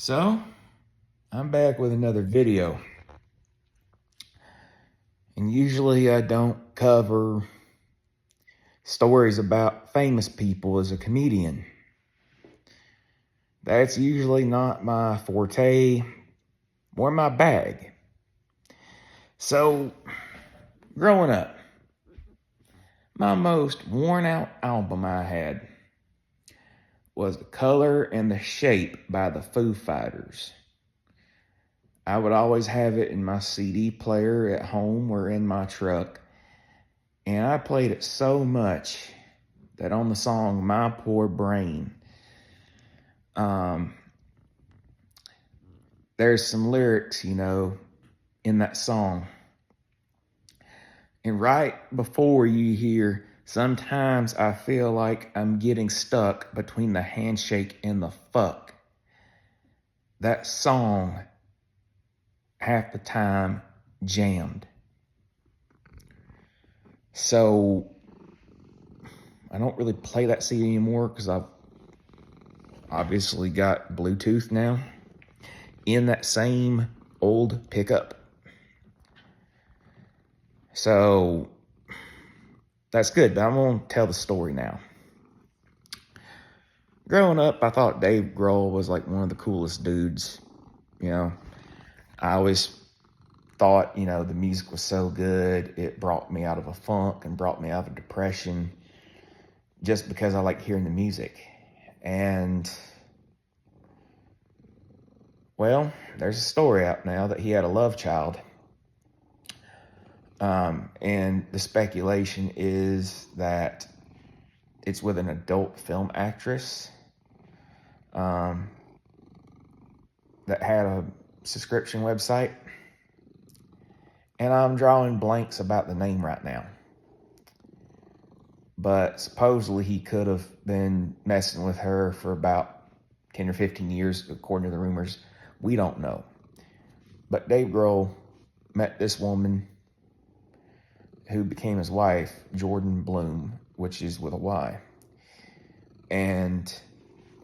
So, I'm back with another video. And usually I don't cover stories about famous people as a comedian. That's usually not my forte or my bag. So, growing up, my most worn out album I had was The Color and the Shape by the Foo Fighters. I would always have it in my CD player at home or in my truck. And I played it so much that on the song My Poor Brain, there's some lyrics, in that song. And right before you hear, sometimes I feel like I'm getting stuck between the handshake and the fuck. That song, half the time, jammed. So I don't really play that CD anymore because I've obviously got Bluetooth now in that same old pickup. So that's good, but I'm going to tell the story now. Growing up, I thought Dave Grohl was like one of the coolest dudes. I always thought, the music was so good. It brought me out of a funk and brought me out of depression just because I like hearing the music. And, well, there's a story out now that he had a love child. And the speculation is that it's with an adult film actress that had a subscription website. And I'm drawing blanks about the name right now. But supposedly he could have been messing with her for about 10 or 15 years, according to the rumors. We don't know. But Dave Grohl met this woman who became his wife, Jordan Bloom, which is with a Y. And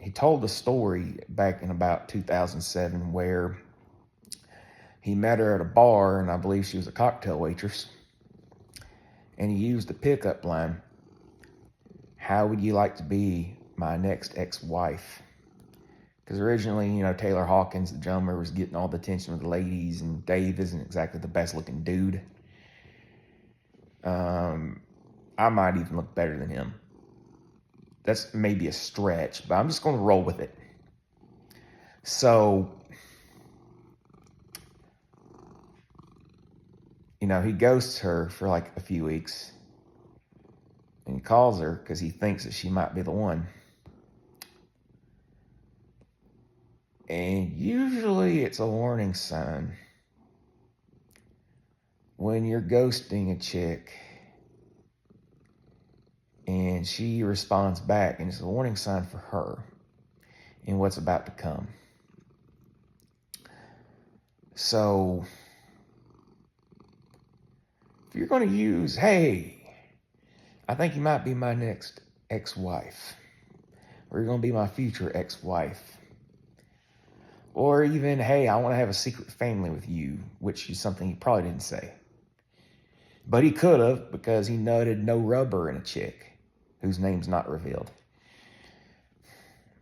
he told the story back in about 2007 where he met her at a bar, and I believe she was a cocktail waitress. And he used the pickup line, "How would you like to be my next ex-wife?" Because originally, Taylor Hawkins, the drummer, was getting all the attention with the ladies, and Dave isn't exactly the best-looking dude. I might even look better than him. That's maybe a stretch, but I'm just going to roll with it. So, he ghosts her for like a few weeks. And he calls her because he thinks that she might be the one. And usually it's a warning sign when you're ghosting a chick and she responds back, and it's a warning sign for her and what's about to come. So if you're going to use, "Hey, I think you might be my next ex-wife," or "You're going to be my future ex-wife," or even, "Hey, I want to have a secret family with you," which is something he probably didn't say. But he could have, because he nutted no rubber in a chick whose name's not revealed.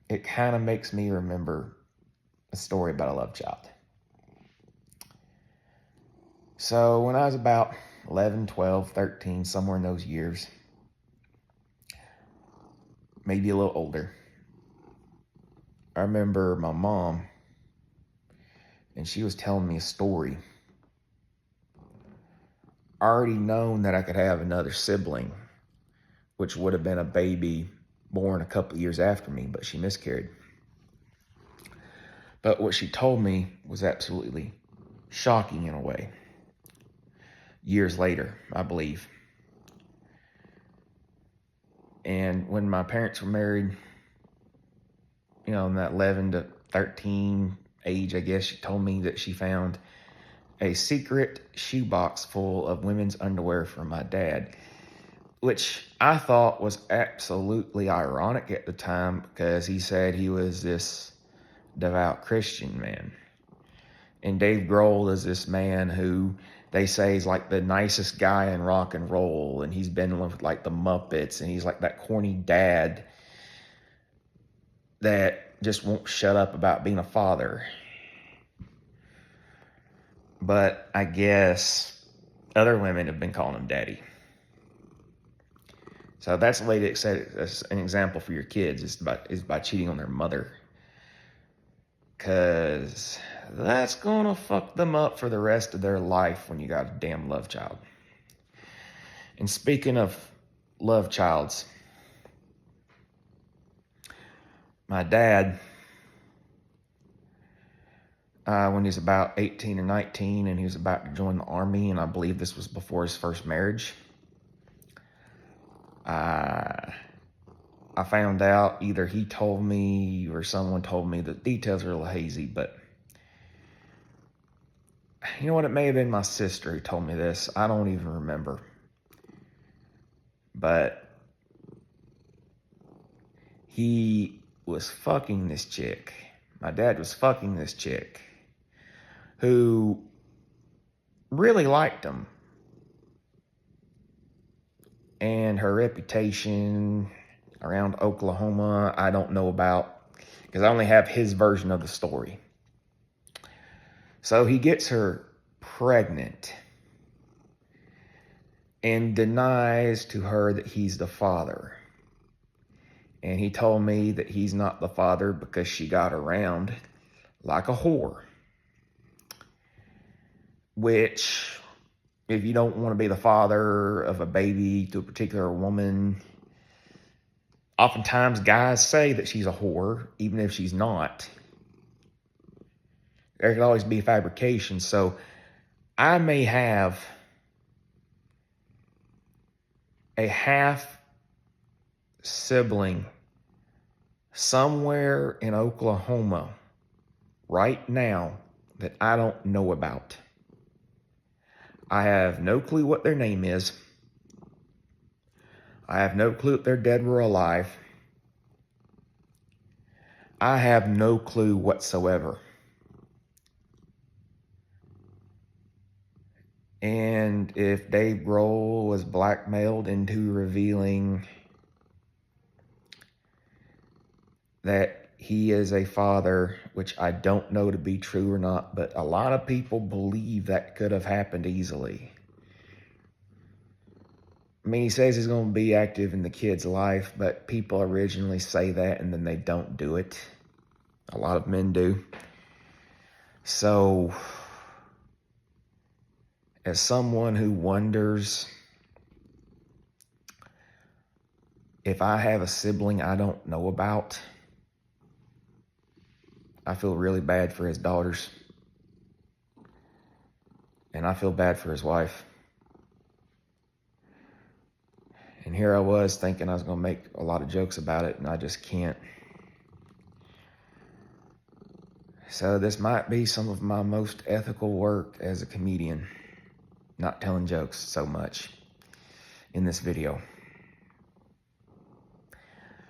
It kind of makes me remember a story about a love child. So when I was about 11, 12, 13, somewhere in those years, maybe a little older, I remember my mom, and she was telling me a story. I already known that I could have another sibling, which would have been a baby born a couple of years after me, but she miscarried. But what she told me was absolutely shocking in a way. Years later, I believe. And when my parents were married, in that 11 to 13 age, I guess, she told me that she found a secret shoebox full of women's underwear for my dad, which I thought was absolutely ironic at the time, because he said he was this devout Christian man. And Dave Grohl is this man who they say is like the nicest guy in rock and roll, and he's been with like the Muppets, and he's like that corny dad that just won't shut up about being a father. But I guess other women have been calling him daddy. So that's the way to set as an example for your kids is by cheating on their mother. Because that's going to fuck them up for the rest of their life when you got a damn love child. And speaking of love childs, my dad, when he was about 18 or 19 and he was about to join the army, and I believe this was before his first marriage, I found out, either he told me or someone told me, the details are a little hazy, but you know what? It may have been my sister who told me this. I don't even remember. But he was fucking this chick. My dad was fucking this chick who really liked him. And her reputation around Oklahoma, I don't know about, because I only have his version of the story. So he gets her pregnant and denies to her that he's the father. And he told me that he's not the father because she got around like a whore. Which, if you don't want to be the father of a baby to a particular woman, oftentimes guys say that she's a whore, even if she's not. There could always be fabrication. So I may have a half sibling somewhere in Oklahoma right now that I don't know about. I have no clue what their name is. I have no clue if they're dead or alive. I have no clue whatsoever. And if Dave Grohl was blackmailed into revealing that he is a father, which I don't know to be true or not, but a lot of people believe that could have happened easily. I mean, he says he's going to be active in the kid's life, but people originally say that and then they don't do it. A lot of men do. So, as someone who wonders if I have a sibling I don't know about, I feel really bad for his daughters. And I feel bad for his wife. And here I was thinking I was going to make a lot of jokes about it, and I just can't. So this might be some of my most ethical work as a comedian, not telling jokes so much in this video.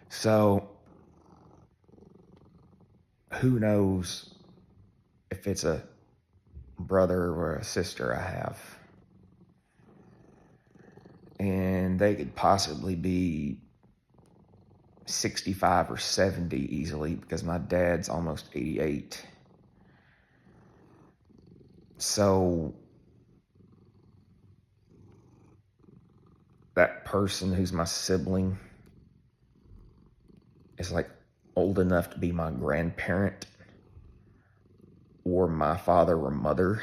So, who knows if it's a brother or a sister I have. And they could possibly be 65 or 70 easily, because my dad's almost 88. So that person who's my sibling is like old enough to be my grandparent or my father or mother.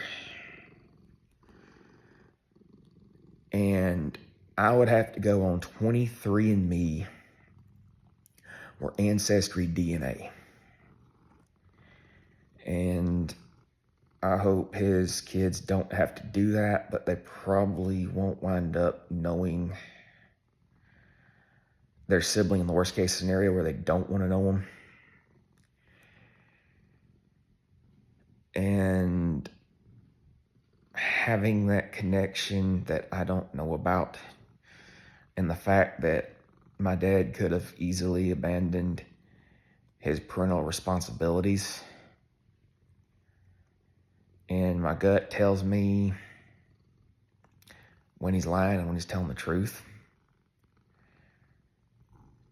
And I would have to go on 23andMe or Ancestry DNA. And I hope his kids don't have to do that, but they probably won't wind up knowing their sibling in the worst case scenario where they don't want to know them. And having that connection that I don't know about, and the fact that my dad could have easily abandoned his parental responsibilities And my gut tells me when he's lying and when he's telling the truth.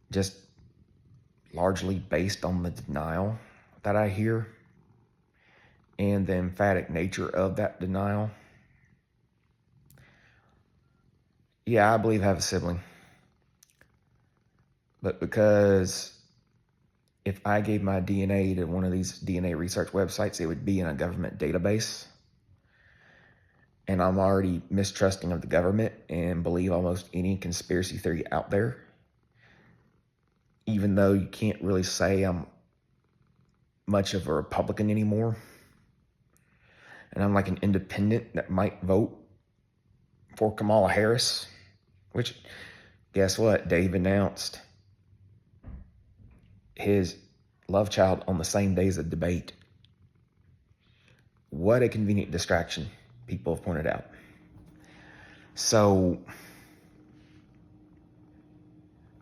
Just largely based on the denial that I hear and the emphatic nature of that denial. Yeah, I believe I have a sibling. But because if I gave my DNA to one of these DNA research websites, it would be in a government database. And I'm already mistrusting of the government and believe almost any conspiracy theory out there. Even though you can't really say I'm much of a Republican anymore. And I'm like an independent that might vote for Kamala Harris. Which, guess what? Dave announced his love child on the same day as the debate. What a convenient distraction, people have pointed out. So,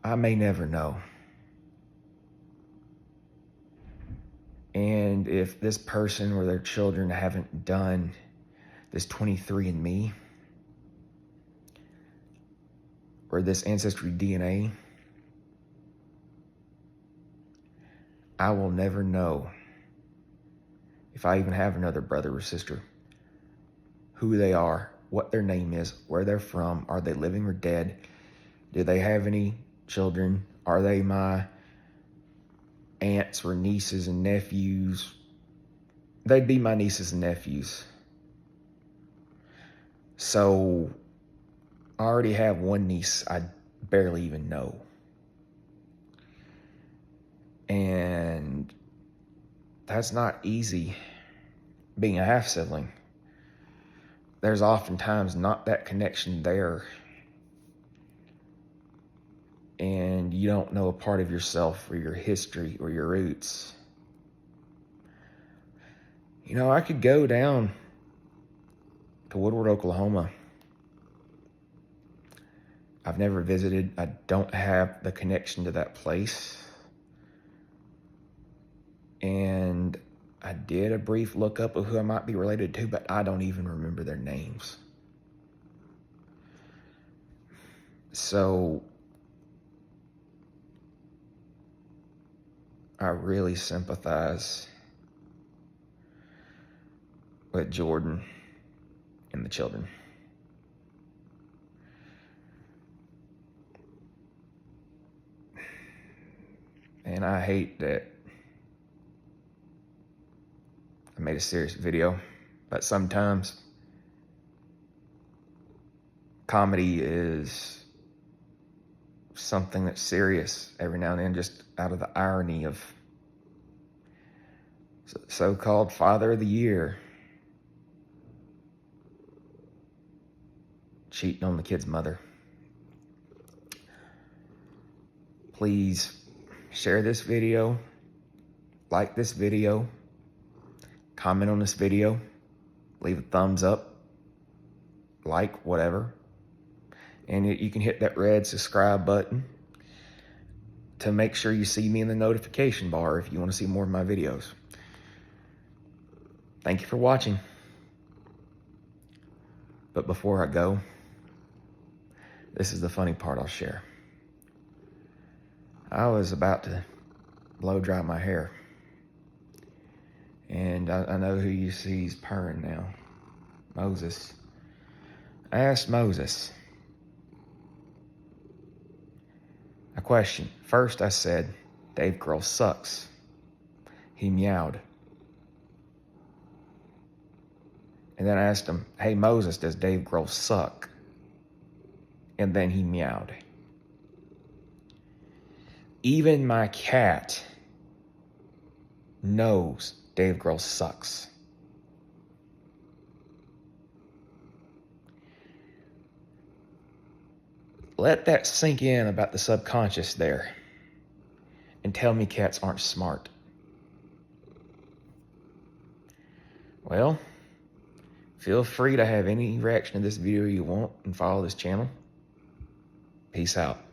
I may never know. And if this person or their children haven't done this 23andMe or this ancestry DNA, I will never know if I even have another brother or sister, who they are, what their name is, where they're from, are they living or dead, do they have any children, are they my aunts or nieces and nephews. They'd be my nieces and nephews. So I already have one niece I barely even know. And that's not easy being a half sibling. There's oftentimes not that connection there. And you don't know a part of yourself or your history or your roots. You know, I could go down to Woodward, Oklahoma. I've never visited. I don't have the connection to that place. And I did a brief lookup of who I might be related to, but I don't even remember their names. So I really sympathize with Jordan and the children. And I hate that I made a serious video, but sometimes comedy is something that's serious every now and then, just out of the irony of so-called Father of the Year cheating on the kid's mother. Please share this video, like this video, comment on this video, leave a thumbs up, like, whatever. And you can hit that red subscribe button to make sure you see me in the notification bar if you want to see more of my videos. Thank you for watching. But before I go, this is the funny part I'll share. I was about to blow dry my hair. And I know who you see is purring now. Moses. I asked Moses a question. First I said, Dave Grohl sucks. He meowed. And then I asked him, hey Moses, does Dave Grohl suck? And then he meowed. Even my cat knows Dave Grohl sucks. Let that sink in about the subconscious there. And tell me cats aren't smart. Well, feel free to have any reaction to this video you want and follow this channel. Peace out.